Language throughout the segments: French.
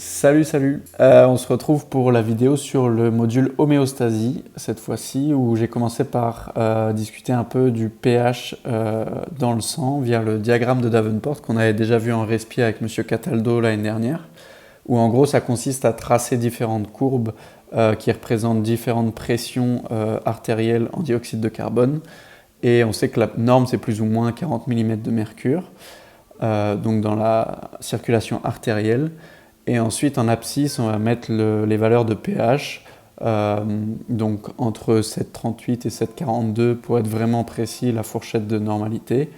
Salut. On se retrouve pour la vidéo sur le module homéostasie, cette fois-ci, où j'ai commencé par discuter un peu du pH dans le sang via le diagramme de Davenport qu'on avait déjà vu en respi avec M. Cataldo l'année dernière, où en gros ça consiste à tracer différentes courbes qui représentent différentes pressions artérielles en dioxyde de carbone. Et on sait que la norme c'est plus ou moins 40 mm de mercure, donc dans la circulation artérielle. Et ensuite, en abscisse, on va mettre les valeurs de pH, donc entre 7,38 et 7,42 pour être vraiment précis, la fourchette de normalité.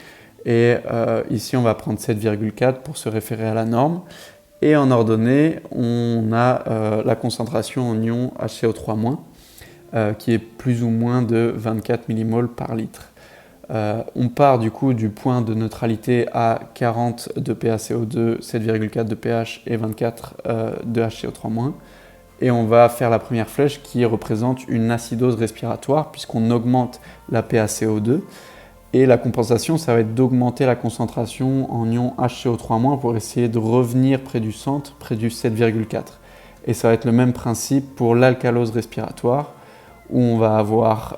Et ici, on va prendre 7,4 pour se référer à la norme. Et en ordonnée, on a la concentration en ion HCO3-, qui est plus ou moins de 24 mmol par litre. On part du coup du point de neutralité à 40 de PaCO2, 7,4 de pH et 24 de HCO3-, et on va faire la première flèche qui représente une acidose respiratoire puisqu'on augmente la PaCO2, et la compensation ça va être d'augmenter la concentration en ion HCO3- pour essayer de revenir près du centre, près du 7,4. Et ça va être le même principe pour l'alcalose respiratoire, où on va avoir,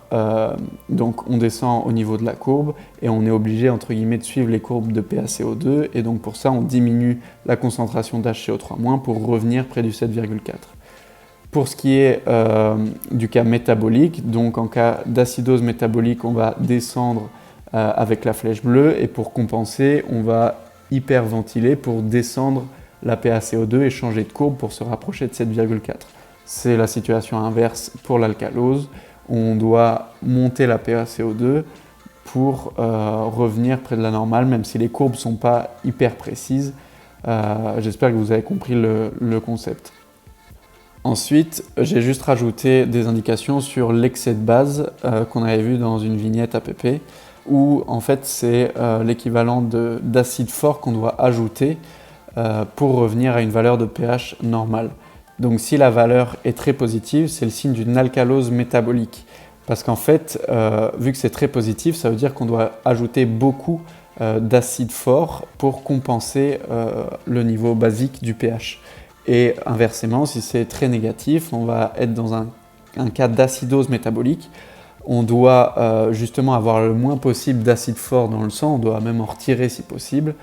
donc on descend au niveau de la courbe et on est obligé entre guillemets de suivre les courbes de PaCO2, et donc pour ça on diminue la concentration d'HCO3- pour revenir près du 7,4. Pour ce qui est du cas métabolique, donc en cas d'acidose métabolique on va descendre avec la flèche bleue, et pour compenser on va hyperventiler pour descendre la PaCO2 et changer de courbe pour se rapprocher de 7,4. C'est la situation inverse pour l'alcalose. On doit monter la PaCO2 pour revenir près de la normale, même si les courbes ne sont pas hyper précises. J'espère que vous avez compris le concept. Ensuite, j'ai juste rajouté des indications sur l'excès de base qu'on avait vu dans une vignette APP, où en fait c'est l'équivalent d'acide fort qu'on doit ajouter pour revenir à une valeur de pH normale. Donc si la valeur est très positive, c'est le signe d'une alcalose métabolique. Parce qu'en fait, vu que c'est très positif, ça veut dire qu'on doit ajouter beaucoup d'acide fort pour compenser le niveau basique du pH. Et inversement, si c'est très négatif, on va être dans un cas d'acidose métabolique. On doit justement avoir le moins possible d'acide fort dans le sang, on doit même en retirer si possible.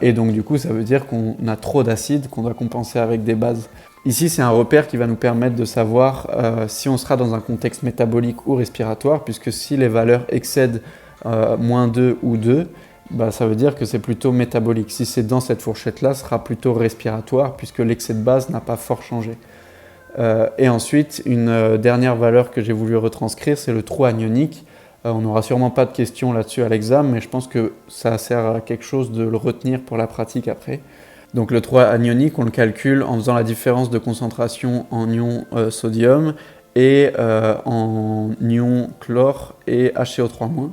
Et donc du coup, ça veut dire qu'on a trop d'acide qu'on doit compenser avec des bases. Ici, c'est un repère qui va nous permettre de savoir si on sera dans un contexte métabolique ou respiratoire, puisque si les valeurs excèdent moins 2 ou 2, ça veut dire que c'est plutôt métabolique. Si c'est dans cette fourchette-là, ce sera plutôt respiratoire, puisque l'excès de base n'a pas fort changé. Et ensuite, une dernière valeur que j'ai voulu retranscrire, c'est le trou anionique. On n'aura sûrement pas de questions là-dessus à l'examen, mais je pense que ça sert à quelque chose de le retenir pour la pratique après. Donc le trou anionique, on le calcule en faisant la différence de concentration en ion sodium et en ion chlore et HCO3-.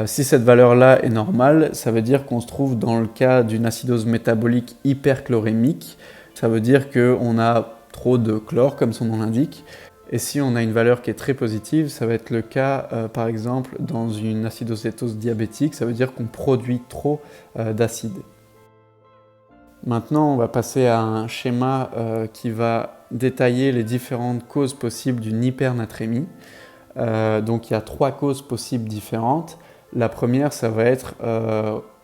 Si cette valeur-là est normale, ça veut dire qu'on se trouve dans le cas d'une acidose métabolique hyperchlorémique. Ça veut dire qu'on a trop de chlore, comme son nom l'indique. Et si on a une valeur qui est très positive, ça va être le cas, par exemple, dans une acidocétose diabétique. Ça veut dire qu'on produit trop d'acide. Maintenant, on va passer à un schéma qui va détailler les différentes causes possibles d'une hypernatrémie. Donc il y a 3 causes possibles différentes. La première, ça va être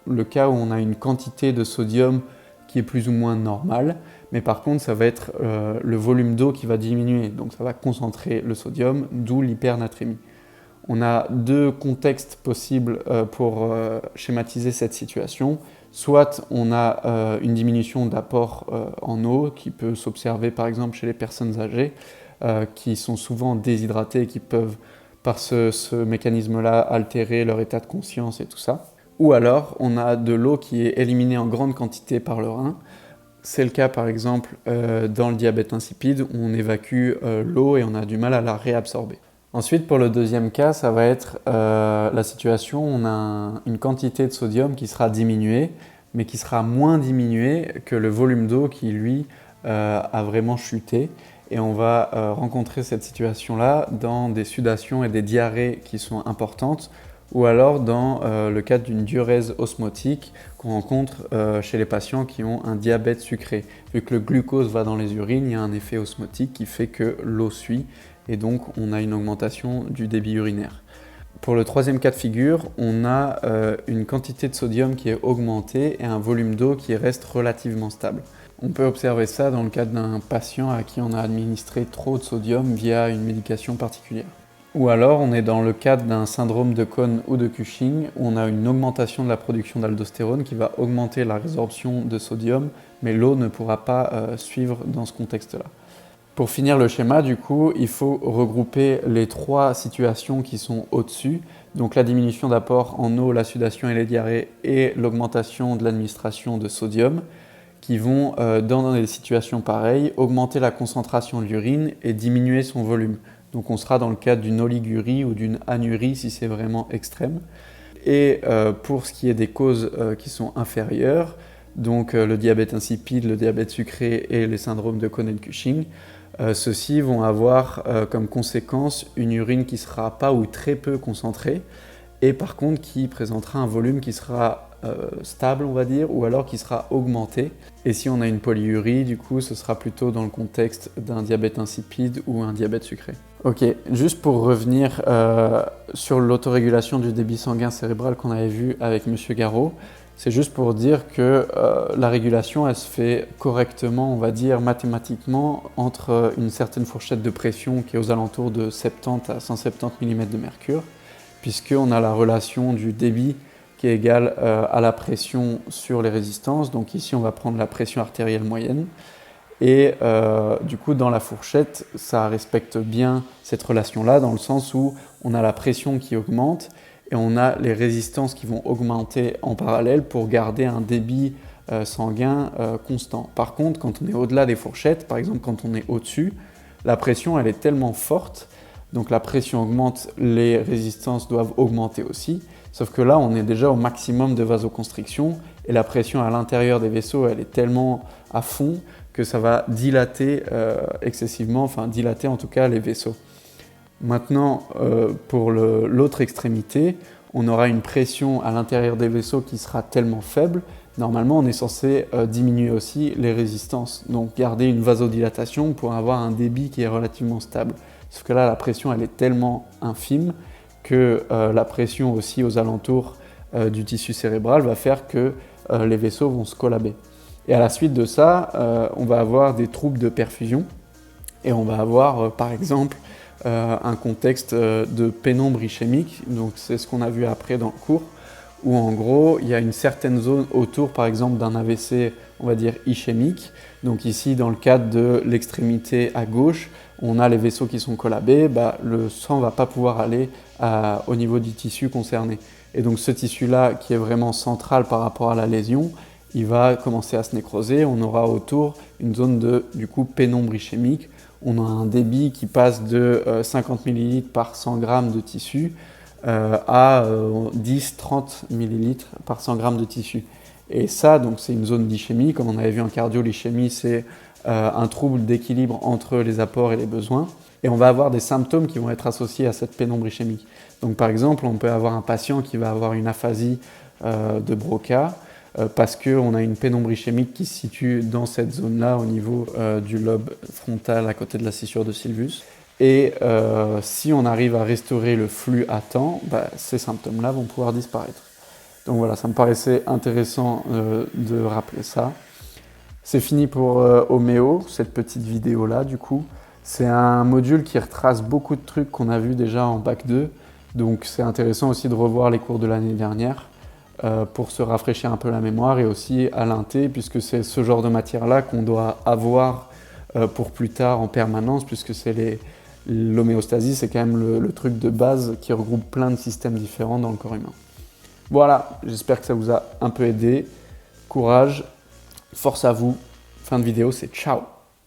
le cas où on a une quantité de sodium qui est plus ou moins normale, mais par contre ça va être le volume d'eau qui va diminuer, donc ça va concentrer le sodium, d'où l'hypernatrémie. On a 2 contextes possibles pour schématiser cette situation. Soit on a une diminution d'apport en eau qui peut s'observer par exemple chez les personnes âgées qui sont souvent déshydratées et qui peuvent par ce mécanisme-là altérer leur état de conscience et tout ça. Ou alors on a de l'eau qui est éliminée en grande quantité par le rein. C'est le cas par exemple dans le diabète insipide où on évacue l'eau et on a du mal à la réabsorber. Ensuite, pour le deuxième cas, ça va être la situation où on a une quantité de sodium qui sera diminuée, mais qui sera moins diminuée que le volume d'eau qui, lui, a vraiment chuté. Et on va rencontrer cette situation-là dans des sudations et des diarrhées qui sont importantes, ou alors dans le cadre d'une diurèse osmotique qu'on rencontre chez les patients qui ont un diabète sucré. Vu que le glucose va dans les urines, il y a un effet osmotique qui fait que l'eau suit et donc on a une augmentation du débit urinaire. Pour le troisième cas de figure, on a une quantité de sodium qui est augmentée et un volume d'eau qui reste relativement stable. On peut observer ça dans le cadre d'un patient à qui on a administré trop de sodium via une médication particulière. Ou alors on est dans le cadre d'un syndrome de Cohn ou de Cushing où on a une augmentation de la production d'aldostérone qui va augmenter la résorption de sodium, mais l'eau ne pourra pas suivre dans ce contexte-là. Pour finir le schéma, du coup, il faut regrouper les trois situations qui sont au-dessus, donc la diminution d'apport en eau, la sudation et les diarrhées et l'augmentation de l'administration de sodium, qui vont, dans des situations pareilles, augmenter la concentration de l'urine et diminuer son volume. Donc on sera dans le cadre d'une oligurie ou d'une anurie si c'est vraiment extrême. Et pour ce qui est des causes qui sont inférieures, donc le diabète insipide, le diabète sucré et les syndromes de Cohn et de Cushing, ceux-ci vont avoir comme conséquence une urine qui ne sera pas ou très peu concentrée et par contre qui présentera un volume qui sera stable, on va dire, ou alors qui sera augmenté. Et si on a une polyurie, du coup, ce sera plutôt dans le contexte d'un diabète insipide ou un diabète sucré. Ok, juste pour revenir sur l'autorégulation du débit sanguin cérébral qu'on avait vu avec M. Garot, c'est juste pour dire que la régulation, elle se fait correctement, on va dire mathématiquement, entre une certaine fourchette de pression qui est aux alentours de 70 à 170 mm de mercure, puisqu'on a la relation du débit qui est égale à la pression sur les résistances. Donc ici, on va prendre la pression artérielle moyenne. Et du coup, dans la fourchette, ça respecte bien cette relation-là, dans le sens où on a la pression qui augmente et on a les résistances qui vont augmenter en parallèle pour garder un débit sanguin constant. Par contre, quand on est au-delà des fourchettes, par exemple quand on est au-dessus, la pression elle est tellement forte, donc la pression augmente, les résistances doivent augmenter aussi, sauf que là on est déjà au maximum de vasoconstriction et la pression à l'intérieur des vaisseaux elle est tellement à fond que ça va dilater excessivement, enfin dilater en tout cas les vaisseaux. Maintenant, pour l'autre extrémité, on aura une pression à l'intérieur des vaisseaux qui sera tellement faible. Normalement, on est censé diminuer aussi les résistances, donc garder une vasodilatation pour avoir un débit qui est relativement stable. Sauf que là, la pression, elle est tellement infime que la pression aussi aux alentours du tissu cérébral va faire que les vaisseaux vont se collaber. Et à la suite de ça, on va avoir des troubles de perfusion et on va avoir, par exemple, un contexte de pénombre ischémique, donc c'est ce qu'on a vu après dans le cours, où en gros il y a une certaine zone autour par exemple d'un AVC, on va dire ischémique, donc ici dans le cadre de l'extrémité à gauche, on a les vaisseaux qui sont collabés, le sang ne va pas pouvoir aller au niveau du tissu concerné. Et donc ce tissu-là qui est vraiment central par rapport à la lésion, il va commencer à se nécroser, on aura autour une zone de du coup pénombre ischémique. On a un débit qui passe de 50 ml par 100 g de tissu à 10-30 ml par 100 g de tissu. Et ça, donc, c'est une zone d'ischémie. Comme on avait vu en cardio, l'ischémie, c'est un trouble d'équilibre entre les apports et les besoins. Et on va avoir des symptômes qui vont être associés à cette pénombre ischémique. Donc, par exemple, on peut avoir un patient qui va avoir une aphasie de Broca, parce qu'on a une pénombre ischémique qui se situe dans cette zone-là au niveau du lobe frontal à côté de la scissure de Sylvius. Et si on arrive à restaurer le flux à temps, ces symptômes-là vont pouvoir disparaître. Donc voilà, ça me paraissait intéressant de rappeler ça. C'est fini pour Homéo, cette petite vidéo-là du coup. C'est un module qui retrace beaucoup de trucs qu'on a vus déjà en Bac 2. Donc c'est intéressant aussi de revoir les cours de l'année dernière. Pour se rafraîchir un peu la mémoire et aussi à l'inté, puisque c'est ce genre de matière-là qu'on doit avoir pour plus tard en permanence, puisque c'est l'homéostasie, c'est quand même le truc de base qui regroupe plein de systèmes différents dans le corps humain. Voilà, j'espère que ça vous a un peu aidé. Courage, force à vous. Fin de vidéo, c'est ciao!